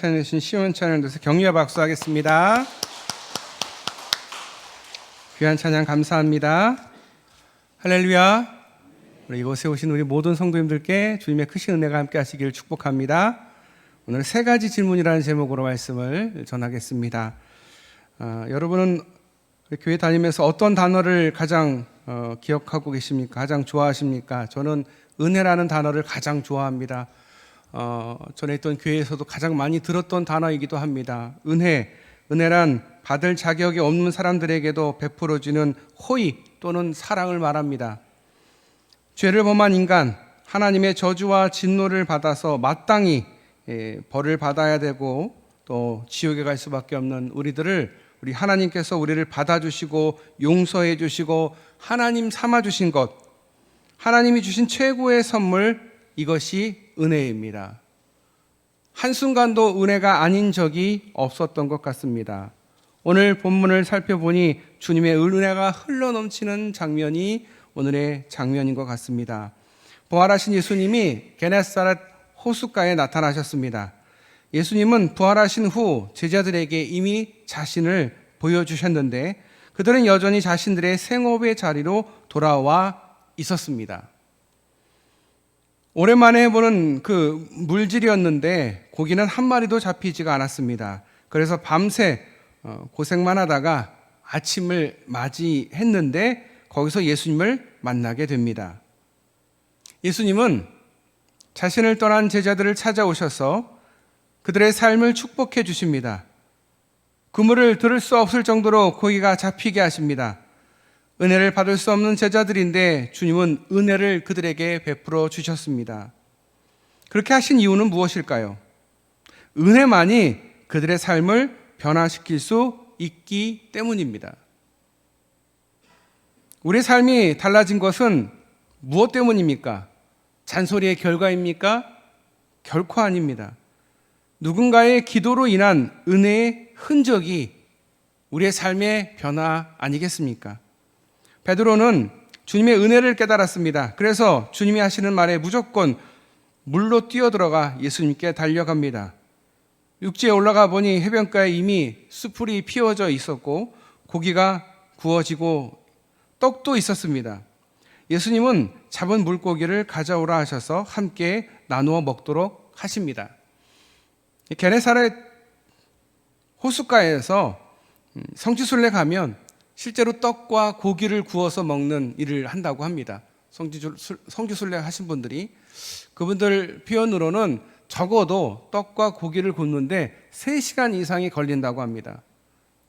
찬양해주신 시온 찬양에서 격려 박수하겠습니다. 귀한 찬양 감사합니다. 할렐루야. 우리 이곳에 오신 우리 모든 성도님들께 주님의 크신 은혜가 함께 하시길 축복합니다. 오늘 세 가지 질문이라는 제목으로 말씀을 전하겠습니다. 여러분은 교회 다니면서 어떤 단어를 가장 기억하고 계십니까? 가장 좋아하십니까? 저는 은혜라는 단어를 가장 좋아합니다. 전에 있던 교회에서도 가장 많이 들었던 단어이기도 합니다. 은혜란 받을 자격이 없는 사람들에게도 베풀어주는 호의 또는 사랑을 말합니다. 죄를 범한 인간, 하나님의 저주와 진노를 받아서 마땅히 벌을 받아야 되고 또 지옥에 갈 수밖에 없는 우리 하나님께서 우리를 받아주시고 용서해 주시고 하나님 삼아주신 것, 하나님이 주신 최고의 선물, 이것이 은혜입니다. 한순간도 은혜가 아닌 적이 없었던 것 같습니다. 오늘 본문을 살펴보니 주님의 은혜가 흘러넘치는 장면이 오늘의 장면인 것 같습니다. 부활하신 예수님이 게네사렛 호숫가에 나타나셨습니다. 예수님은 부활하신 후 제자들에게 이미 자신을 보여주셨는데 그들은 여전히 자신들의 생업의 자리로 돌아와 있었습니다. 오랜만에 보는 그 물질이었는데 고기는 한 마리도 잡히지가 않았습니다. 그래서 밤새 고생만 하다가 아침을 맞이했는데 거기서 예수님을 만나게 됩니다. 예수님은 자신을 떠난 제자들을 찾아오셔서 그들의 삶을 축복해 주십니다. 그물을 들을 수 없을 정도로 고기가 잡히게 하십니다. 은혜를 받을 수 없는 제자들인데 주님은 은혜를 그들에게 베풀어 주셨습니다. 그렇게 하신 이유는 무엇일까요? 은혜만이 그들의 삶을 변화시킬 수 있기 때문입니다. 우리의 삶이 달라진 것은 무엇 때문입니까? 잔소리의 결과입니까? 결코 아닙니다. 누군가의 기도로 인한 은혜의 흔적이 우리의 삶의 변화 아니겠습니까? 베드로는 주님의 은혜를 깨달았습니다. 그래서 주님이 하시는 말에 무조건 물로 뛰어들어가 예수님께 달려갑니다. 육지에 올라가 보니 해변가에 이미 수풀이 피워져 있었고 고기가 구워지고 떡도 있었습니다. 예수님은 잡은 물고기를 가져오라 하셔서 함께 나누어 먹도록 하십니다. 게네사렛 호숫가에서 성지순례 가면 실제로 떡과 고기를 구워서 먹는 일을 한다고 합니다. 성지순례 하신 분들이 그분들 표현으로는 적어도 떡과 고기를 굽는데 3시간 이상이 걸린다고 합니다.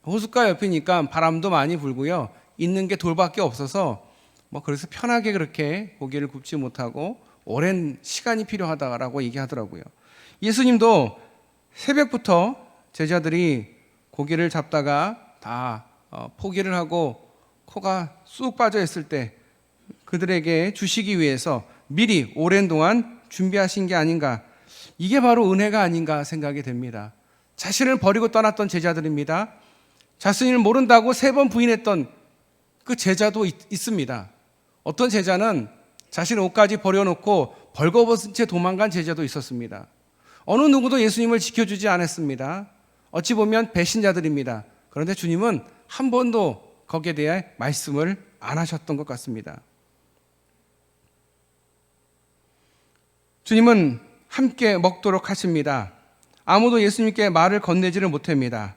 호숫가 옆이니까 바람도 많이 불고요. 있는 게 돌밖에 없어서 그래서 편하게 그렇게 고기를 굽지 못하고 오랜 시간이 필요하다라고 얘기하더라고요. 예수님도 새벽부터 제자들이 고기를 잡다가 다 포기를 하고 코가 쑥 빠져 있을 때 그들에게 주시기 위해서 미리 오랜 동안 준비하신 게 아닌가, 이게 바로 은혜가 아닌가 생각이 됩니다. 자신을 버리고 떠났던 제자들입니다. 자신을 모른다고 3번 부인했던 그 제자도 있습니다. 어떤 제자는 자신의 옷까지 버려놓고 벌거벗은 채 도망간 제자도 있었습니다. 어느 누구도 예수님을 지켜주지 않았습니다. 어찌 보면 배신자들입니다. 그런데 주님은 한 번도 거기에 대해 말씀을 안 하셨던 것 같습니다. 주님은 함께 먹도록 하십니다. 아무도 예수님께 말을 건네지를 못합니다.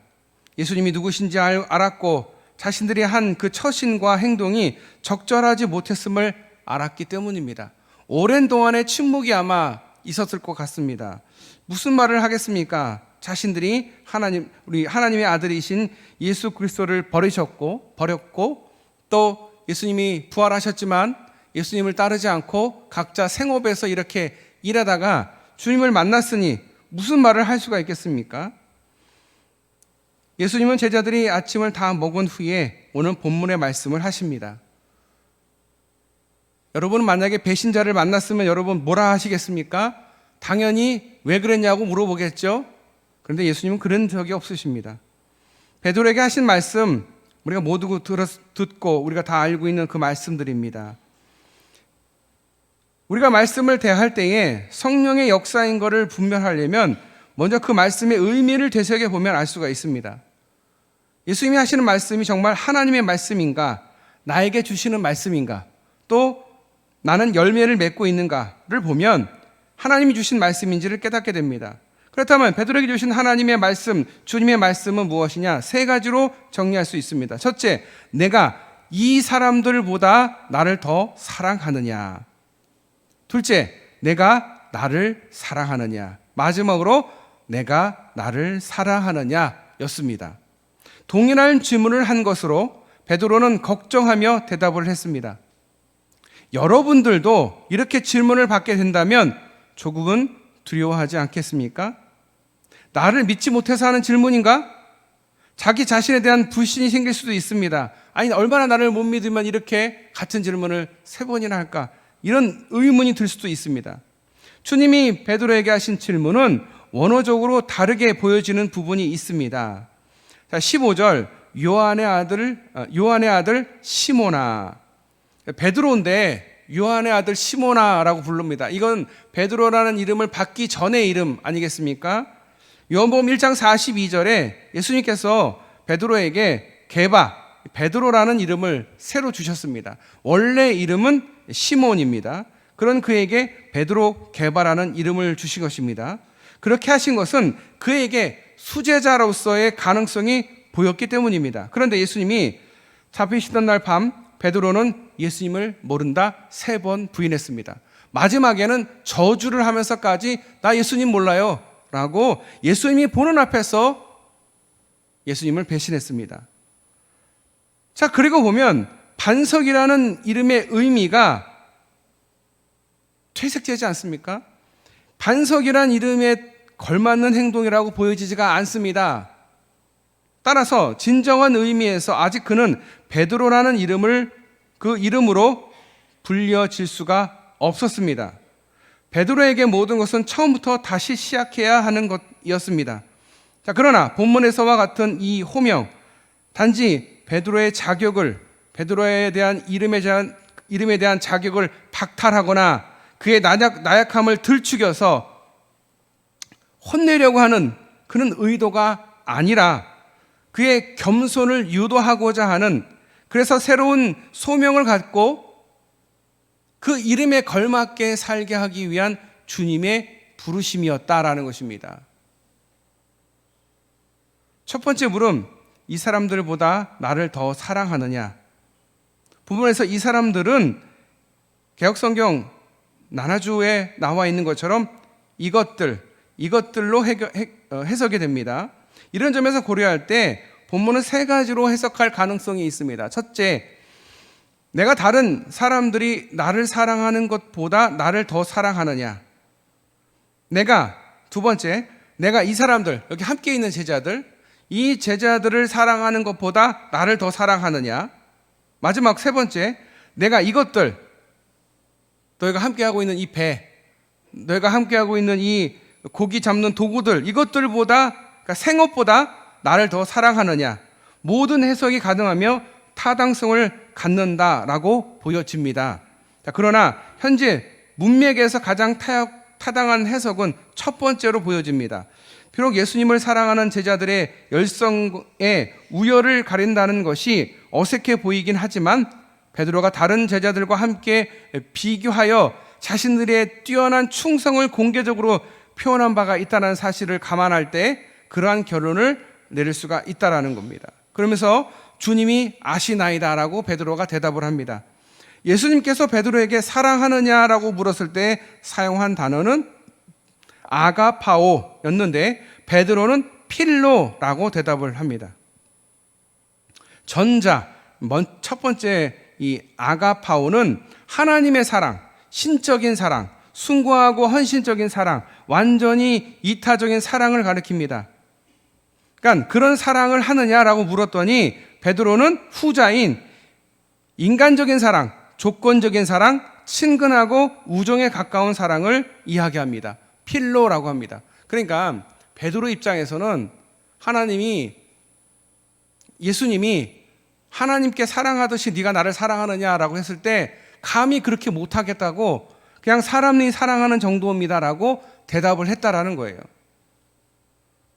예수님이 누구신지 알았고 자신들이 한 그 처신과 행동이 적절하지 못했음을 알았기 때문입니다. 오랜 동안의 침묵이 아마 있었을 것 같습니다. 무슨 말을 하겠습니까? 자신들이 우리 하나님의 아들이신 예수 그리스도를 버렸고 또 예수님이 부활하셨지만 예수님을 따르지 않고 각자 생업에서 이렇게 일하다가 주님을 만났으니 무슨 말을 할 수가 있겠습니까? 예수님은 제자들이 아침을 다 먹은 후에 오늘 본문의 말씀을 하십니다. 여러분 만약에 배신자를 만났으면 여러분 뭐라 하시겠습니까? 당연히 왜 그랬냐고 물어보겠죠? 그런데 예수님은 그런 적이 없으십니다. 베드로에게 하신 말씀 우리가 모두 듣고 우리가 다 알고 있는 그 말씀들입니다. 우리가 말씀을 대할 때에 성령의 역사인 것을 분별하려면 먼저 그 말씀의 의미를 되새겨 보면 알 수가 있습니다. 예수님이 하시는 말씀이 정말 하나님의 말씀인가, 나에게 주시는 말씀인가, 또 나는 열매를 맺고 있는가를 보면 하나님이 주신 말씀인지를 깨닫게 됩니다. 그렇다면 베드로에게 주신 하나님의 말씀, 주님의 말씀은 무엇이냐? 세 가지로 정리할 수 있습니다. 첫째, 내가 이 사람들보다 나를 더 사랑하느냐. 둘째, 내가 나를 사랑하느냐. 마지막으로 내가 나를 사랑하느냐 였습니다. 동일한 질문을 한 것으로 베드로는 걱정하며 대답을 했습니다. 여러분들도 이렇게 질문을 받게 된다면 조금은 두려워하지 않겠습니까? 나를 믿지 못해서 하는 질문인가? 자기 자신에 대한 불신이 생길 수도 있습니다. 아니, 얼마나 나를 못 믿으면 이렇게 같은 질문을 3번이나 할까? 이런 의문이 들 수도 있습니다. 주님이 베드로에게 하신 질문은 원어적으로 다르게 보여지는 부분이 있습니다. 자, 15절, 요한의 아들 시모나. 베드로인데 요한의 아들 시모나라고 부릅니다. 이건 베드로라는 이름을 받기 전의 이름 아니겠습니까? 요한복음 1장 42절에 예수님께서 베드로에게 베드로라는 이름을 새로 주셨습니다. 원래 이름은 시몬입니다. 그런 그에게 베드로 게바라는 이름을 주신 것입니다. 그렇게 하신 것은 그에게 수제자로서의 가능성이 보였기 때문입니다. 그런데 예수님이 잡히시던 날 밤 베드로는 예수님을 모른다 3번 부인했습니다. 마지막에는 저주를 하면서까지 나 예수님 몰라요 라고 예수님이 보는 앞에서 예수님을 배신했습니다. 자, 그리고 보면 반석이라는 이름의 의미가 퇴색되지 않습니까? 반석이라는 이름에 걸맞는 행동이라고 보여지지가 않습니다. 따라서 진정한 의미에서 아직 그는 베드로라는 이름을 그 이름으로 불려질 수가 없었습니다. 베드로에게 모든 것은 처음부터 다시 시작해야 하는 것이었습니다. 자, 그러나 본문에서와 같은 이 호명, 단지 베드로의 베드로에 대한 이름에 대한 자격을 박탈하거나 그의 나약함을 들추겨서 혼내려고 하는 그런 의도가 아니라 그의 겸손을 유도하고자 하는, 그래서 새로운 소명을 갖고 그 이름에 걸맞게 살게 하기 위한 주님의 부르심이었다라는 것입니다. 첫 번째 물음, 이 사람들보다 나를 더 사랑하느냐. 부분에서 이 사람들은 개역성경 나나주에 나와 있는 것처럼 이것들로 해석이 됩니다. 이런 점에서 고려할 때 본문은 3가지로 해석할 가능성이 있습니다. 첫째, 내가 다른 사람들이 나를 사랑하는 것보다 나를 더 사랑하느냐. 두 번째, 내가 이 사람들, 여기 함께 있는 제자들, 이 제자들을 사랑하는 것보다 나를 더 사랑하느냐. 마지막 3번째, 내가 이것들, 너희가 함께하고 있는 이 배, 너희가 함께하고 있는 이 고기 잡는 도구들, 이것들보다, 그러니까 생업보다 나를 더 사랑하느냐. 모든 해석이 가능하며 타당성을 갖는다라고 보여집니다. 자, 그러나 현재 문맥에서 가장 타당한 해석은 첫 번째로 보여집니다. 비록 예수님을 사랑하는 제자들의 열성에 우열을 가린다는 것이 어색해 보이긴 하지만 베드로가 다른 제자들과 함께 비교하여 자신들의 뛰어난 충성을 공개적으로 표현한 바가 있다는 사실을 감안할 때 그러한 결론을 내릴 수가 있다는 겁니다. 그러면서 주님이 아시나이다라고 베드로가 대답을 합니다. 예수님께서 베드로에게 사랑하느냐라고 물었을 때 사용한 단어는 아가파오였는데 베드로는 필로라고 대답을 합니다. 첫 번째 이 아가파오는 하나님의 사랑, 신적인 사랑, 숭고하고 헌신적인 사랑, 완전히 이타적인 사랑을 가리킵니다. 그러니까 그런 사랑을 하느냐라고 물었더니 베드로는 후자인 인간적인 사랑, 조건적인 사랑, 친근하고 우정에 가까운 사랑을 이야기합니다. 필로라고 합니다. 그러니까 베드로 입장에서는 예수님이 하나님께 사랑하듯이 네가 나를 사랑하느냐라고 했을 때 감히 그렇게 못하겠다고 그냥 사람이 사랑하는 정도입니다라고 대답을 했다라는 거예요.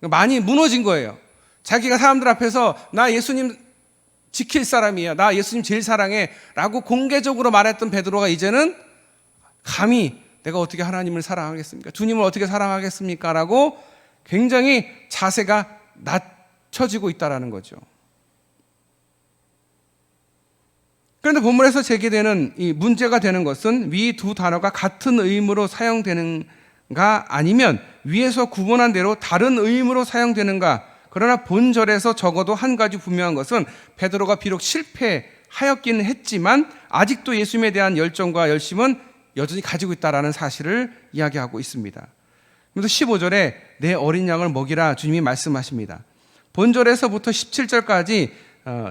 많이 무너진 거예요. 자기가 사람들 앞에서 나 예수님 지킬 사람이야, 나 예수님 제일 사랑해 라고 공개적으로 말했던 베드로가 이제는 감히 내가 어떻게 하나님을 사랑하겠습니까? 주님을 어떻게 사랑하겠습니까? 라고 굉장히 자세가 낮춰지고 있다는 거죠. 그런데 본문에서 제기되는 이 문제가 되는 것은 위 두 단어가 같은 의미로 사용되는가, 아니면 위에서 구분한 대로 다른 의미로 사용되는가. 그러나 본절에서 적어도 한 가지 분명한 것은 베드로가 비록 실패하였기는 했지만 아직도 예수님에 대한 열정과 열심은 여전히 가지고 있다는 사실을 이야기하고 있습니다. 그래서 15절에 내 어린 양을 먹이라 주님이 말씀하십니다. 본절에서부터 17절까지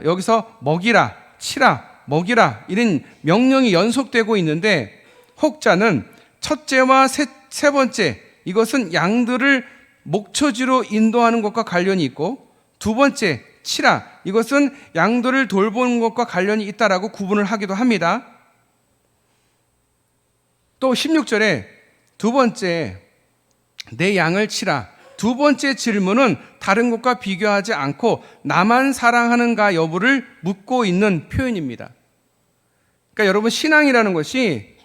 여기서 먹이라, 치라, 먹이라 이런 명령이 연속되고 있는데, 혹자는 첫째와 세 번째, 이것은 양들을 목초지로 인도하는 것과 관련이 있고, 두 번째 치라, 이것은 양들을 돌보는 것과 관련이 있다라고 구분을 하기도 합니다. 또 16절에 두 번째 내 양을 치라, 두 번째 질문은 다른 것과 비교하지 않고 나만 사랑하는가 여부를 묻고 있는 표현입니다. 그러니까 여러분, 신앙이라는 것이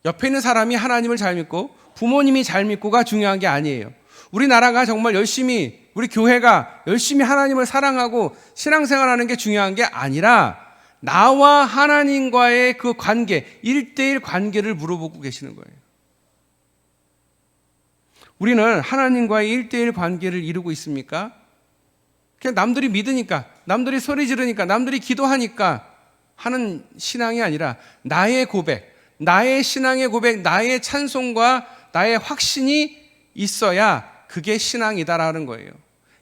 옆에 있는 사람이 하나님을 잘 믿고 부모님이 잘 믿고가 중요한 게 아니에요. 우리나라가 정말 열심히, 우리 교회가 열심히 하나님을 사랑하고 신앙생활하는 게 중요한 게 아니라 나와 하나님과의 그 관계, 1대1 관계를 물어보고 계시는 거예요. 우리는 하나님과의 1대1 관계를 이루고 있습니까? 그냥 남들이 믿으니까, 남들이 소리 지르니까, 남들이 기도하니까 하는 신앙이 아니라 나의 고백, 나의 신앙의 고백, 나의 찬송과 나의 확신이 있어야 그게 신앙이다라는 거예요.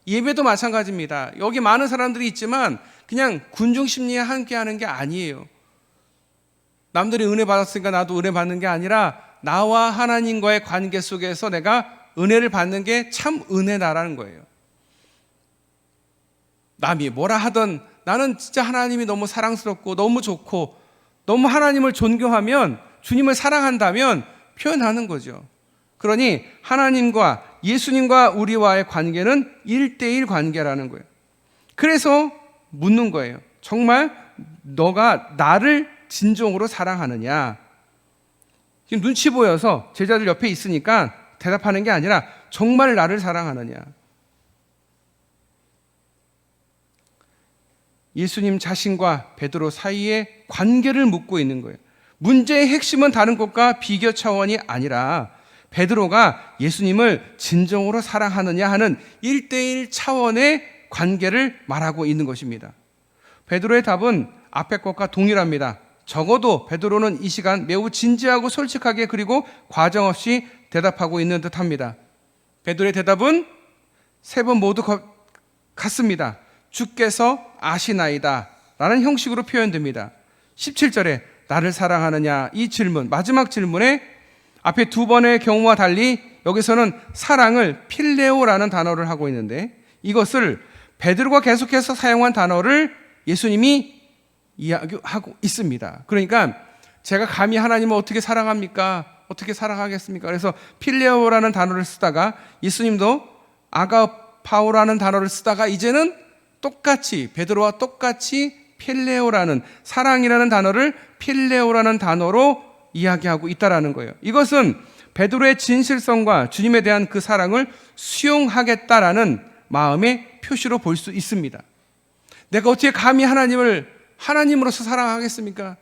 예배도 마찬가지입니다. 여기 많은 사람들이 있지만 그냥 군중 심리에 함께 하는 게 아니에요. 남들이 은혜 받았으니까 나도 은혜 받는 게 아니라 나와 하나님과의 관계 속에서 내가 은혜를 받는 게 참 은혜다라는 거예요. 남이 뭐라 하던 나는 진짜 하나님이 너무 사랑스럽고 너무 좋고 너무 하나님을 존경하면, 주님을 사랑한다면 표현하는 거죠. 그러니 하나님과 예수님과 우리와의 관계는 1대1 관계라는 거예요. 그래서 묻는 거예요. 정말 너가 나를 진정으로 사랑하느냐? 지금 눈치 보여서 제자들 옆에 있으니까 대답하는 게 아니라 정말 나를 사랑하느냐? 예수님 자신과 베드로 사이의 관계를 묻고 있는 거예요. 문제의 핵심은 다른 것과 비교 차원이 아니라 베드로가 예수님을 진정으로 사랑하느냐 하는 1대1 차원의 관계를 말하고 있는 것입니다. 베드로의 답은 앞의 것과 동일합니다. 적어도 베드로는 이 시간 매우 진지하고 솔직하게 그리고 과정 없이 대답하고 있는 듯합니다. 베드로의 대답은 세 번 모두 같습니다. 주께서 아시나이다 라는 형식으로 표현됩니다. 17절에 나를 사랑하느냐, 이 질문, 마지막 질문에 앞에 두 번의 경우와 달리 여기서는 사랑을 필레오라는 단어를 하고 있는데, 이것을 베드로가 계속해서 사용한 단어를 예수님이 이야기하고 있습니다. 그러니까 제가 감히 하나님을 어떻게 사랑합니까? 어떻게 사랑하겠습니까? 그래서 필레오라는 단어를 쓰다가 예수님도 아가파오라는 단어를 쓰다가 이제는 똑같이, 베드로와 똑같이 필레오라는, 사랑이라는 단어를 필레오라는 단어로 이야기하고 있다라는 거예요. 이것은 베드로의 진실성과 주님에 대한 그 사랑을 수용하겠다라는 마음의 표시로 볼 수 있습니다. 내가 어떻게 감히 하나님을 하나님으로서 사랑하겠습니까?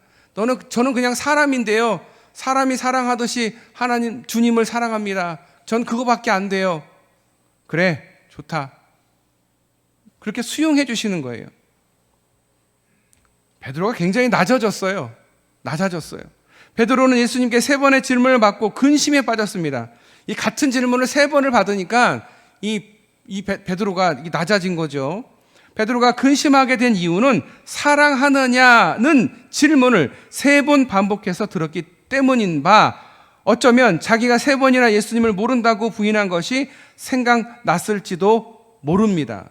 저는 그냥 사람인데요. 사람이 사랑하듯이 하나님, 주님을 사랑합니다. 전 그거밖에 안 돼요. 그래, 좋다. 그렇게 수용해 주시는 거예요. 베드로가 굉장히 낮아졌어요. 베드로는 예수님께 세 번의 질문을 받고 근심에 빠졌습니다. 이 같은 질문을 세 번을 받으니까 이 베드로가 낮아진 거죠. 베드로가 근심하게 된 이유는 사랑하느냐는 질문을 세 번 반복해서 들었기 때문인 바, 어쩌면 자기가 세 번이나 예수님을 모른다고 부인한 것이 생각났을지도 모릅니다.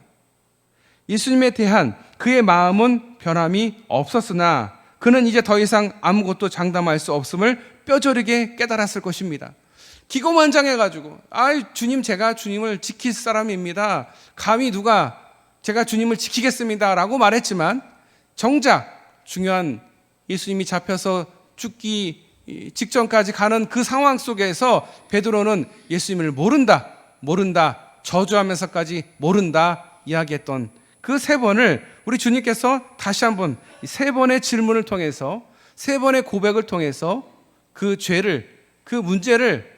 예수님에 대한 그의 마음은 변함이 없었으나 그는 이제 더 이상 아무것도 장담할 수 없음을 뼈저리게 깨달았을 것입니다. 기고만장해가지고 주님, 제가 주님을 지킬 사람입니다. 감히 누가 제가 주님을 지키겠습니다 라고 말했지만 정작 중요한 예수님이 잡혀서 죽기 직전까지 가는 그 상황 속에서 베드로는 예수님을 모른다 저주하면서까지 모른다 이야기했던 그 3번을 우리 주님께서 다시 한번 3번의 질문을 통해서 3번의 고백을 통해서 그 죄를, 그 문제를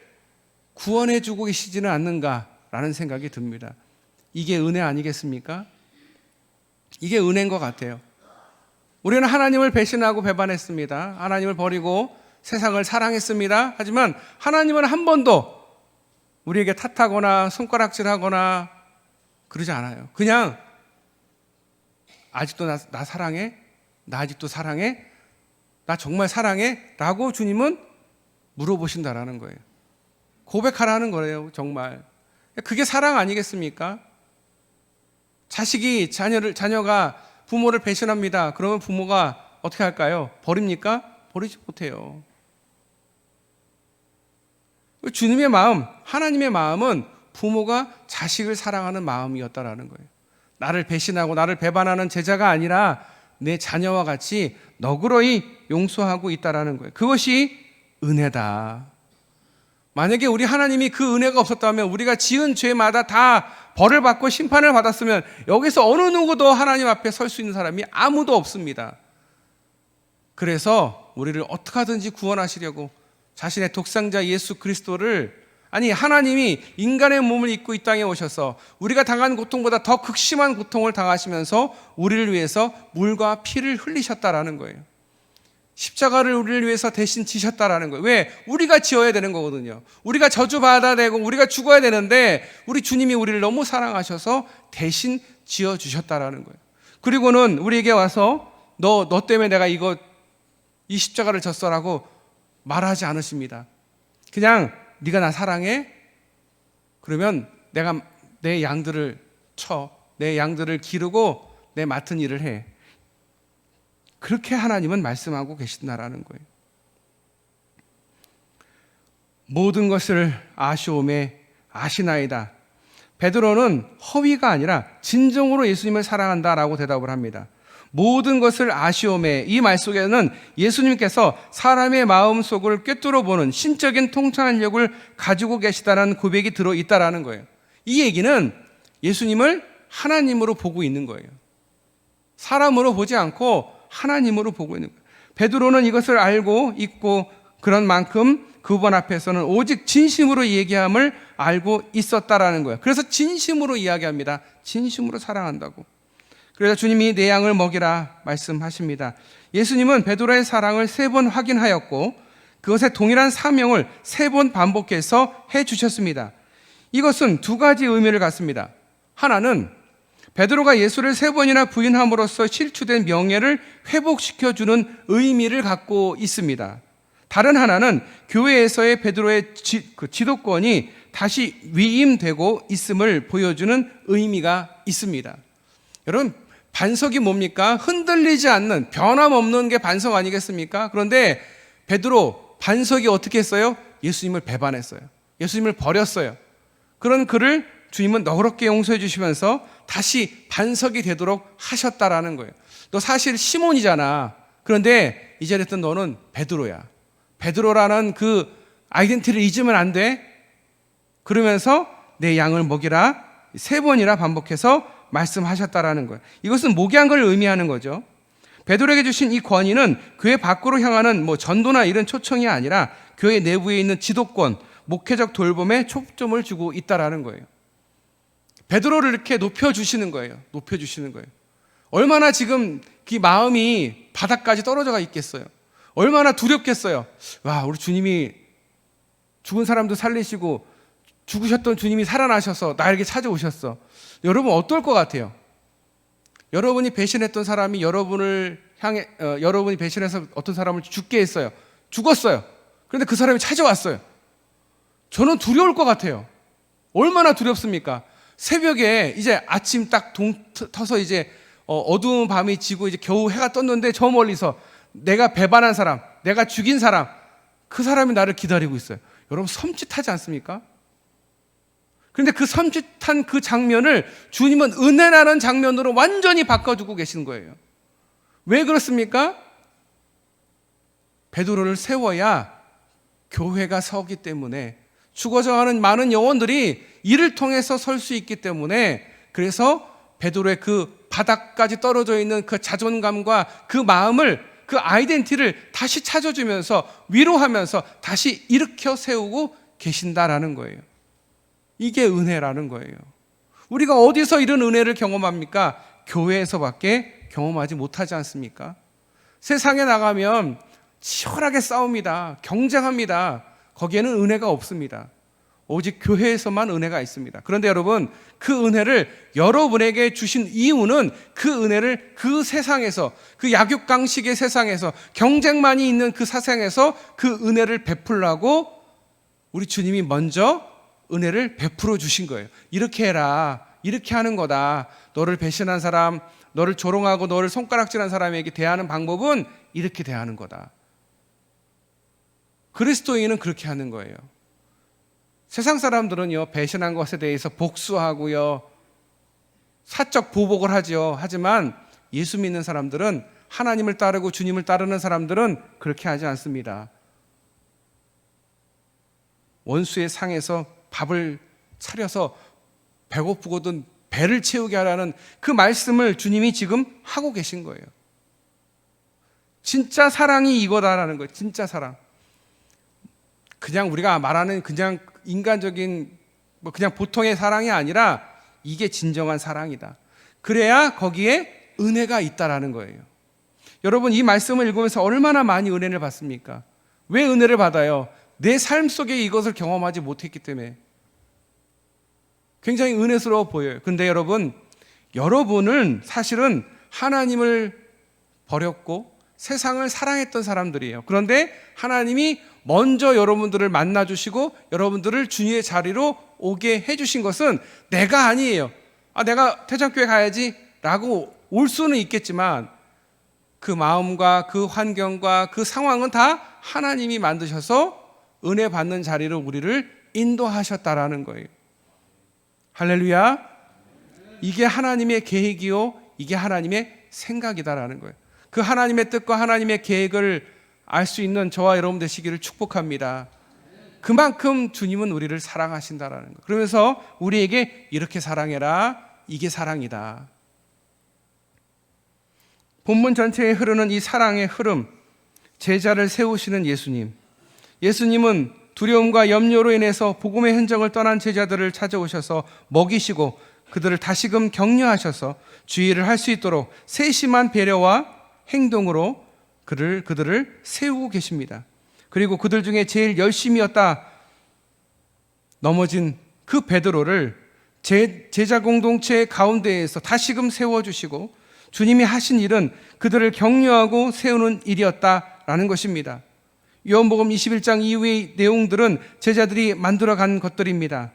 구원해주고 계시지는 않는가라는 생각이 듭니다. 이게 은혜 아니겠습니까? 이게 은혜인 것 같아요. 우리는 하나님을 배신하고 배반했습니다. 하나님을 버리고 세상을 사랑했습니다. 하지만 하나님은 한 번도 우리에게 탓하거나 손가락질하거나 그러지 않아요. 그냥 아직도 나 사랑해? 나 아직도 사랑해? 나 정말 사랑해? 라고 주님은 물어보신다라는 거예요. 고백하라는 거예요. 정말. 그게 사랑 아니겠습니까? 자녀가 부모를 배신합니다. 그러면 부모가 어떻게 할까요? 버립니까? 버리지 못해요. 주님의 마음, 하나님의 마음은 부모가 자식을 사랑하는 마음이었다라는 거예요. 나를 배신하고 나를 배반하는 제자가 아니라 내 자녀와 같이 너그러이 용서하고 있다라는 거예요. 그것이 은혜다. 만약에 우리 하나님이 그 은혜가 없었다면, 우리가 지은 죄마다 다 벌을 받고 심판을 받았으면 여기서 어느 누구도 하나님 앞에 설 수 있는 사람이 아무도 없습니다. 그래서 우리를 어떻게 하든지 구원하시려고 자신의 독생자 예수 그리스도를, 하나님이 인간의 몸을 입고 이 땅에 오셔서 우리가 당한 고통보다 더 극심한 고통을 당하시면서 우리를 위해서 물과 피를 흘리셨다라는 거예요. 십자가를 우리를 위해서 대신 지셨다라는 거예요. 왜? 우리가 지어야 되는 거거든요. 우리가 저주받아야 되고 우리가 죽어야 되는데 우리 주님이 우리를 너무 사랑하셔서 대신 지어주셨다라는 거예요. 그리고는 우리에게 와서 너 때문에 내가 이 십자가를 졌어라고 말하지 않으십니다. 그냥 네가 나 사랑해? 그러면 내가 내 양들을 내 양들을 기르고 내 맡은 일을 해. 그렇게 하나님은 말씀하고 계신다라는 거예요. 모든 것을 아시오매 아시나이다. 베드로는 허위가 아니라 진정으로 예수님을 사랑한다라고 대답을 합니다. 모든 것을 아시오매, 이 말 속에는 예수님께서 사람의 마음속을 꿰뚫어 보는 신적인 통찰력을 가지고 계시다는 고백이 들어있다라는 거예요. 이 얘기는 예수님을 하나님으로 보고 있는 거예요. 사람으로 보지 않고 하나님으로 보고 있는 거예요. 베드로는 이것을 알고 있고 그런 만큼 그분 앞에서는 오직 진심으로 얘기함을 알고 있었다라는 거예요. 그래서 진심으로 이야기합니다. 진심으로 사랑한다고. 그래서 주님이 내 양을 먹이라 말씀하십니다. 예수님은 베드로의 사랑을 3번 확인하였고 그것에 동일한 사명을 3번 반복해서 해주셨습니다. 이것은 2가지 의미를 갖습니다. 하나는 베드로가 예수를 3번이나 부인함으로써 실추된 명예를 회복시켜주는 의미를 갖고 있습니다. 다른 하나는 교회에서의 베드로의 지도권이 다시 위임되고 있음을 보여주는 의미가 있습니다. 여러분, 반석이 뭡니까? 흔들리지 않는, 변함없는 게 반석 아니겠습니까? 그런데 베드로, 반석이 어떻게 했어요? 예수님을 배반했어요. 예수님을 버렸어요. 그런 그를 주님은 너그럽게 용서해 주시면서 다시 반석이 되도록 하셨다라는 거예요. 너 사실 시몬이잖아. 그런데 이제부터 너는 베드로야. 베드로라는 그 아이덴티티를 잊으면 안 돼. 그러면서 내 양을 먹이라 3번이나 반복해서 말씀하셨다라는 거예요. 이것은 목양한 걸 의미하는 거죠. 베드로에게 주신 이 권위는 교회 밖으로 향하는 전도나 이런 초청이 아니라 교회 내부에 있는 지도권, 목회적 돌봄에 초점을 주고 있다라는 거예요. 베드로를 이렇게 높여주시는 거예요. 높여주시는 거예요. 얼마나 지금 그 마음이 바닥까지 떨어져가 있겠어요. 얼마나 두렵겠어요. 와, 우리 주님이 죽은 사람도 살리시고 죽으셨던 주님이 살아나셔서 나에게 찾아오셨어. 여러분 어떨 것 같아요? 여러분이 배신했던 사람이 여러분을 향해 여러분이 배신해서 어떤 사람을 죽게 했어요. 죽었어요. 그런데 그 사람이 찾아왔어요. 저는 두려울 것 같아요. 얼마나 두렵습니까? 새벽에 이제 아침 딱 터서 이제 어두운 밤이 지고 이제 겨우 해가 떴는데 저 멀리서 내가 배반한 사람, 내가 죽인 사람, 그 사람이 나를 기다리고 있어요. 여러분 섬찟하지 않습니까? 그런데 그 섬찟한 그 장면을 주님은 은혜라는 장면으로 완전히 바꿔주고 계시는 거예요. 왜 그렇습니까? 베드로를 세워야 교회가 서기 때문에, 죽어져가는 많은 영혼들이 이를 통해서 설 수 있기 때문에, 그래서 베드로의 그 바닥까지 떨어져 있는 그 자존감과 그 마음을, 그 아이덴티티를 다시 찾아주면서 위로하면서 다시 일으켜 세우고 계신다라는 거예요. 이게 은혜라는 거예요. 우리가 어디서 이런 은혜를 경험합니까? 교회에서밖에 경험하지 못하지 않습니까? 세상에 나가면 치열하게 싸웁니다. 경쟁합니다. 거기에는 은혜가 없습니다. 오직 교회에서만 은혜가 있습니다. 그런데 여러분, 그 은혜를 여러분에게 주신 이유는 그 은혜를 그 세상에서, 그 약육강식의 세상에서, 경쟁만이 있는 그 세상에서 그 은혜를 베풀라고 우리 주님이 먼저 은혜를 베풀어 주신 거예요. 이렇게 해라, 이렇게 하는 거다. 너를 배신한 사람, 너를 조롱하고 너를 손가락질한 사람에게 대하는 방법은 이렇게 대하는 거다. 그리스도인은 그렇게 하는 거예요. 세상 사람들은요, 배신한 것에 대해서 복수하고요, 사적 보복을 하죠. 하지만 예수 믿는 사람들은, 하나님을 따르고 주님을 따르는 사람들은 그렇게 하지 않습니다. 원수의 상에서 밥을 차려서 배고프거든 배를 채우게 하라는 그 말씀을 주님이 지금 하고 계신 거예요. 진짜 사랑이 이거다라는 거예요. 진짜 사랑. 그냥 우리가 말하는 그냥 인간적인 그냥 보통의 사랑이 아니라 이게 진정한 사랑이다. 그래야 거기에 은혜가 있다라는 거예요. 여러분, 이 말씀을 읽으면서 얼마나 많이 은혜를 받습니까? 왜 은혜를 받아요? 내 삶 속에 이것을 경험하지 못했기 때문에. 굉장히 은혜스러워 보여요. 근데 여러분은 사실은 하나님을 버렸고 세상을 사랑했던 사람들이에요. 그런데 하나님이 먼저 여러분들을 만나주시고 여러분들을 주님의 자리로 오게 해주신 것은 내가 아니에요. 내가 태장교회 가야지 라고 올 수는 있겠지만 그 마음과 그 환경과 그 상황은 다 하나님이 만드셔서 은혜 받는 자리로 우리를 인도하셨다라는 거예요. 할렐루야. 이게 하나님의 계획이요, 이게 하나님의 생각이다라는 거예요. 그 하나님의 뜻과 하나님의 계획을 알 수 있는 저와 여러분 되시기를 축복합니다. 그만큼 주님은 우리를 사랑하신다라는 거예요. 그러면서 우리에게 이렇게 사랑해라, 이게 사랑이다. 본문 전체에 흐르는 이 사랑의 흐름, 제자를 세우시는 예수님. 예수님은 두려움과 염려로 인해서 복음의 현장을 떠난 제자들을 찾아오셔서 먹이시고 그들을 다시금 격려하셔서 주의를 할 수 있도록 세심한 배려와 행동으로 그들을 세우고 계십니다. 그리고 그들 중에 제일 열심이었다 넘어진 그 베드로를 제자 공동체 가운데에서 다시금 세워주시고 주님이 하신 일은 그들을 격려하고 세우는 일이었다라는 것입니다. 요한복음 21장 이후의 내용들은 제자들이 만들어간 것들입니다.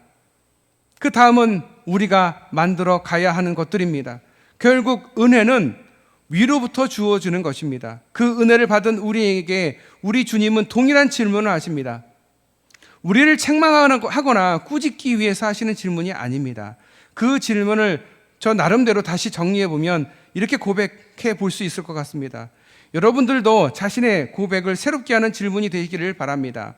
그 다음은 우리가 만들어 가야 하는 것들입니다. 결국 은혜는 위로부터 주어지는 것입니다. 그 은혜를 받은 우리에게 우리 주님은 동일한 질문을 하십니다. 우리를 책망하거나 꾸짖기 위해서 하시는 질문이 아닙니다. 그 질문을 저 나름대로 다시 정리해 보면 이렇게 고백해 볼 수 있을 것 같습니다. 여러분들도 자신의 고백을 새롭게 하는 질문이 되기를 바랍니다.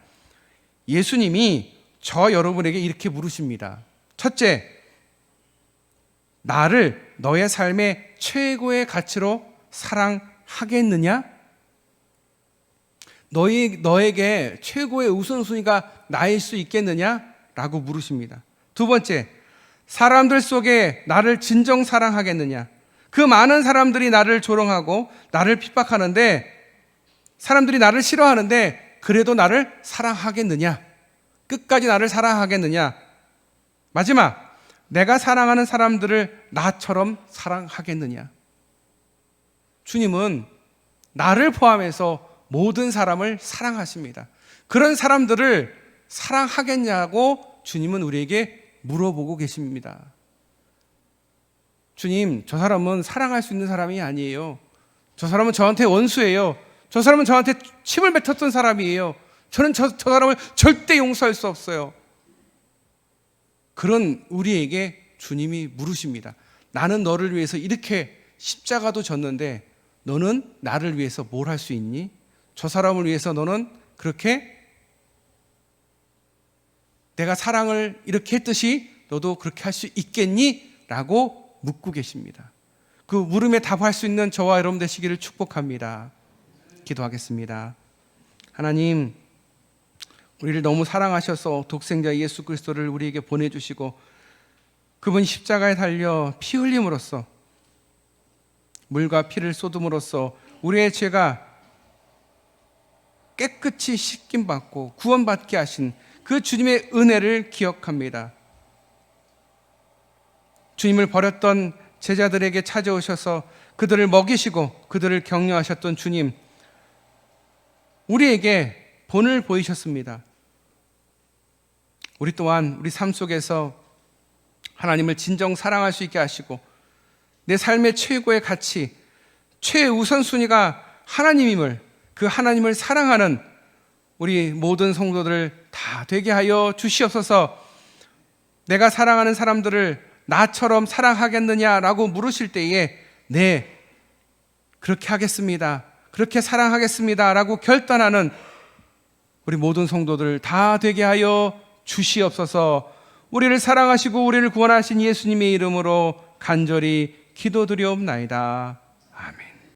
예수님이 저 여러분에게 이렇게 물으십니다. 첫째, 나를 너의 삶의 최고의 가치로 사랑하겠느냐? 너에게 최고의 우선순위가 나일 수 있겠느냐? 라고 물으십니다. 두 번째, 사람들 속에 나를 진정 사랑하겠느냐? 그 많은 사람들이 나를 조롱하고 나를 핍박하는데, 사람들이 나를 싫어하는데 그래도 나를 사랑하겠느냐? 끝까지 나를 사랑하겠느냐? 마지막, 내가 사랑하는 사람들을 나처럼 사랑하겠느냐? 주님은 나를 포함해서 모든 사람을 사랑하십니다. 그런 사람들을 사랑하겠냐고 주님은 우리에게 물어보고 계십니다. 주님, 저 사람은 사랑할 수 있는 사람이 아니에요. 저 사람은 저한테 원수예요. 저 사람은 저한테 침을 뱉었던 사람이에요. 저는 저 사람을 절대 용서할 수 없어요. 그런 우리에게 주님이 물으십니다. 나는 너를 위해서 이렇게 십자가도 졌는데 너는 나를 위해서 뭘 할 수 있니? 저 사람을 위해서 너는 그렇게 내가 사랑을 이렇게 했듯이 너도 그렇게 할 수 있겠니? 라고 묻고 계십니다. 그 물음에 답할 수 있는 저와 여러분 되시기를 축복합니다. 기도하겠습니다. 하나님, 우리를 너무 사랑하셔서 독생자 예수 그리스도를 우리에게 보내주시고 그분 십자가에 달려 피 흘림으로써, 물과 피를 쏟음으로써 우리의 죄가 깨끗이 씻김받고 구원받게 하신 그 주님의 은혜를 기억합니다. 주님을 버렸던 제자들에게 찾아오셔서 그들을 먹이시고 그들을 격려하셨던 주님, 우리에게 본을 보이셨습니다. 우리 또한 우리 삶 속에서 하나님을 진정 사랑할 수 있게 하시고 내 삶의 최고의 가치, 최우선순위가 하나님임을, 그 하나님을 사랑하는 우리 모든 성도들 다 되게 하여 주시옵소서. 내가 사랑하는 사람들을 나처럼 사랑하겠느냐라고 물으실 때에 네, 그렇게 하겠습니다, 그렇게 사랑하겠습니다 라고 결단하는 우리 모든 성도들 다 되게 하여 주시옵소서. 우리를 사랑하시고 우리를 구원하신 예수님의 이름으로 간절히 기도드리옵나이다. 아멘.